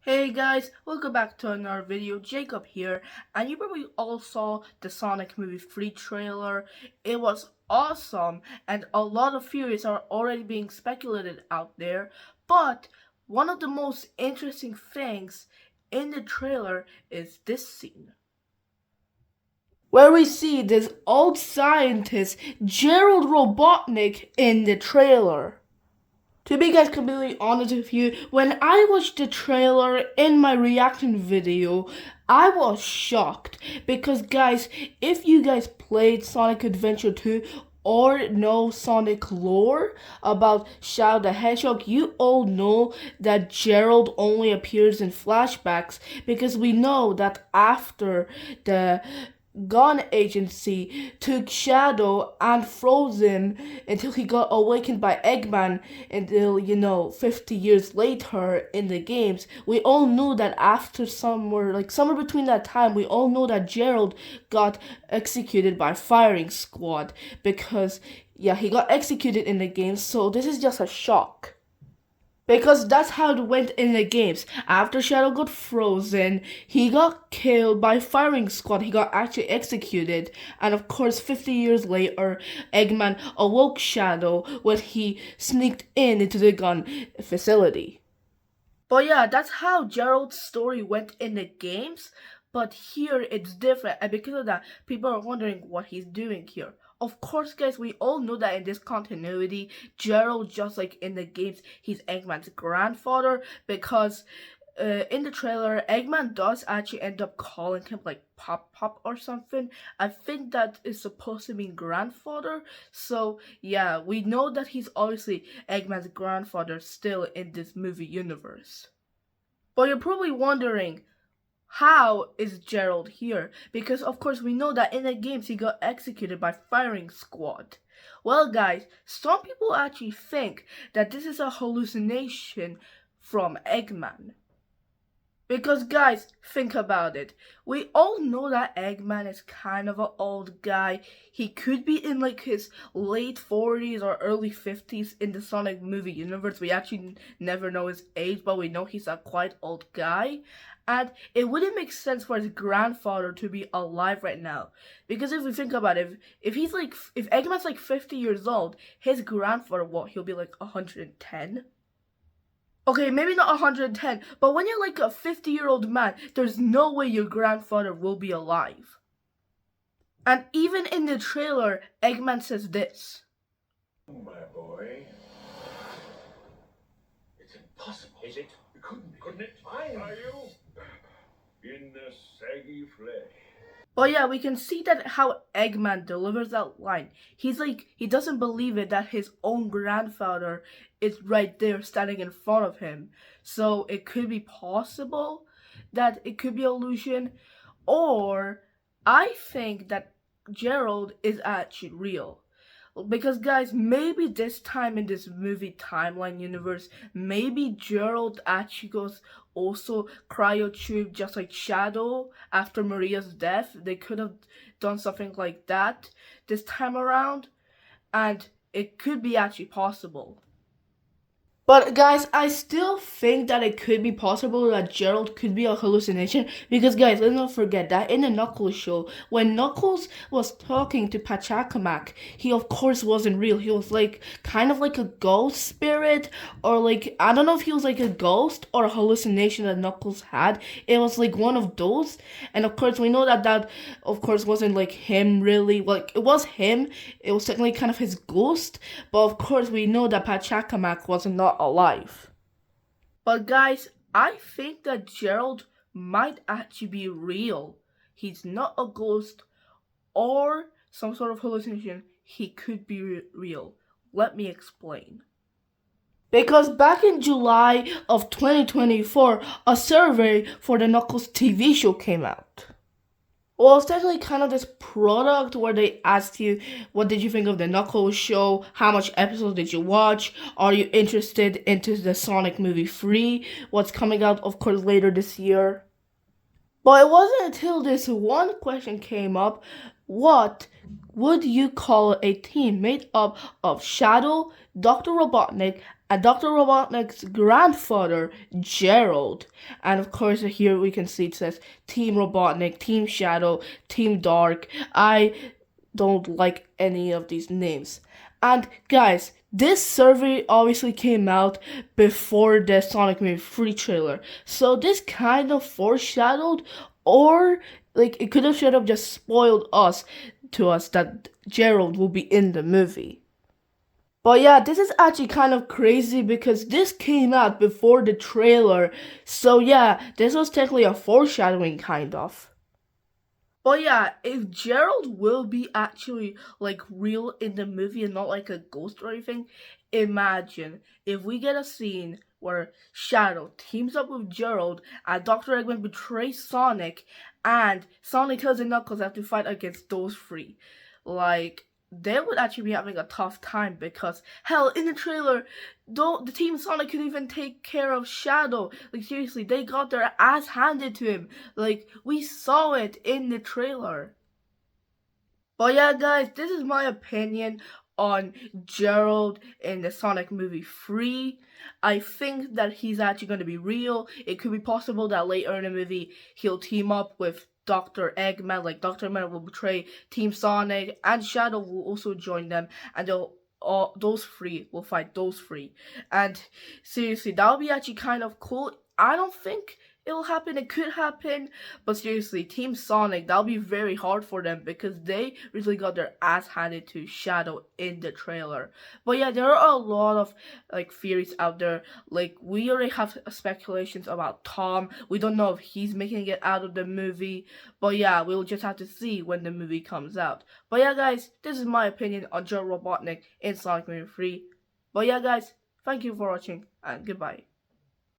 Hey guys, welcome back to another video. Jacob here, and you probably all saw the Sonic movie free trailer. It was awesome, and a lot of theories are already being speculated out there. But one of the most interesting things in the trailer is this scene, where we see this old scientist, Gerald Robotnik, in the trailer. To be guys completely honest with you, when I watched the trailer in my reaction video, I was shocked because guys, if you guys played Sonic Adventure 2 or know Sonic lore about Shadow the Hedgehog, you all know that Gerald only appears in flashbacks because we know that after the Gun Agency took Shadow and froze him until he got awakened by Eggman until 50 years later in the games. We all knew that after somewhere between that time, we all know that Gerald got executed by firing squad because he got executed in the games, so this is just a shock. Because that's how it went in the games. After Shadow got frozen, he got killed by firing squad. He got actually executed. And of course, 50 years later, Eggman awoke Shadow when he sneaked into the gun facility. But yeah, that's how Gerald's story went in the games. But here it's different, and because of that, people are wondering what he's doing here. Of course, guys, we all know that in this continuity, Gerald, just like in the games, he's Eggman's grandfather because in the trailer, Eggman does actually end up calling him like Pop Pop or something. I think that is supposed to mean grandfather. So yeah, we know that he's obviously Eggman's grandfather still in this movie universe. But you're probably wondering, how is Gerald here? Because of course we know that in the games he got executed by firing squad. Well guys, some people actually think that this is a hallucination from Eggman. Because guys, think about it. We all know that Eggman is kind of an old guy. He could be in like his late 40s or early 50s in the Sonic movie universe. We actually never know his age, but we know he's a quite old guy. And it wouldn't make sense for his grandfather to be alive right now. Because if we think about it, if Eggman's like 50 years old, his grandfather, he'll be like 110? Okay, maybe not 110, but when you're like a 50-year-old man, there's no way your grandfather will be alive. And even in the trailer, Eggman says this. My boy. It's impossible. Is it? It couldn't be. Couldn't it? Are you? In the saggy flesh. But yeah, we can see that how Eggman delivers that line. He doesn't believe it that his own grandfather is right there standing in front of him. So it could be possible that it could be illusion, or I think that Gerald is actually real. Because guys, maybe this time in this movie timeline universe, maybe Gerald actually goes also cryo-tube just like Shadow after Maria's death. They could have done something like that this time around, and it could be actually possible. But guys, I still think that it could be possible that Gerald could be a hallucination because guys, let's not forget that in the Knuckles show, when Knuckles was talking to Pachacamac, he of course wasn't real. He was like kind of like a ghost spirit, or like I don't know if he was like a ghost or a hallucination that Knuckles had. It was like one of those, and of course we know that of course wasn't like him really. Like it was him. It was technically kind of his ghost, but of course we know that Pachacamac was not alive. But guys, I think that Gerald might actually be real. He's not a ghost or some sort of hallucination. He could be real. Let me explain. Because back in July of 2024, a survey for the Knuckles TV show came out. Well, it's definitely kind of this product where they asked you, what did you think of the Knuckles show? How much episodes did you watch? Are you interested into the Sonic movie 3? What's coming out, of course, later this year? But it wasn't until this one question came up, what would you call a team made up of Shadow, Dr. Robotnik, and Dr. Robotnik's grandfather, Gerald. And of course, here we can see it says Team Robotnik, Team Shadow, Team Dark. I don't like any of these names. And guys, this survey obviously came out before the Sonic Movie 3 trailer. So this kind of foreshadowed, or like it could have should have just spoiled us to us that Gerald will be in the movie. But yeah, this is actually kind of crazy because this came out before the trailer. So yeah, this was technically a foreshadowing kind of. But yeah, if Gerald will be actually like real in the movie and not like a ghost or anything, imagine if we get a scene where Shadow teams up with Gerald and Dr. Eggman betrays Sonic and Sonic tells the Knuckles have to fight against those three. Like, they would actually be having a tough time because hell, in the trailer, though the Team Sonic could even take care of Shadow. Like seriously, they got their ass handed to him. Like we saw it in the trailer. But yeah, guys, this is my opinion on Gerald in the Sonic movie 3. I think that he's actually going to be real. It could be possible that later in the movie he'll team up with Dr. Eggman, like Dr. Eggman will betray Team Sonic, and Shadow will also join them, and they'll all those three will fight those three. And seriously, that would be actually kind of cool. I don't think it'll happen. It could happen, but seriously, Team Sonic, that'll be very hard for them because they really got their ass handed to Shadow in the trailer. But yeah, there are a lot of like theories out there. Like we already have speculations about Tom. We don't know if he's making it out of the movie. But yeah, we'll just have to see when the movie comes out. But yeah, guys, this is my opinion on Joe Robotnik in Sonic Movie 3. But yeah, guys, thank you for watching and goodbye.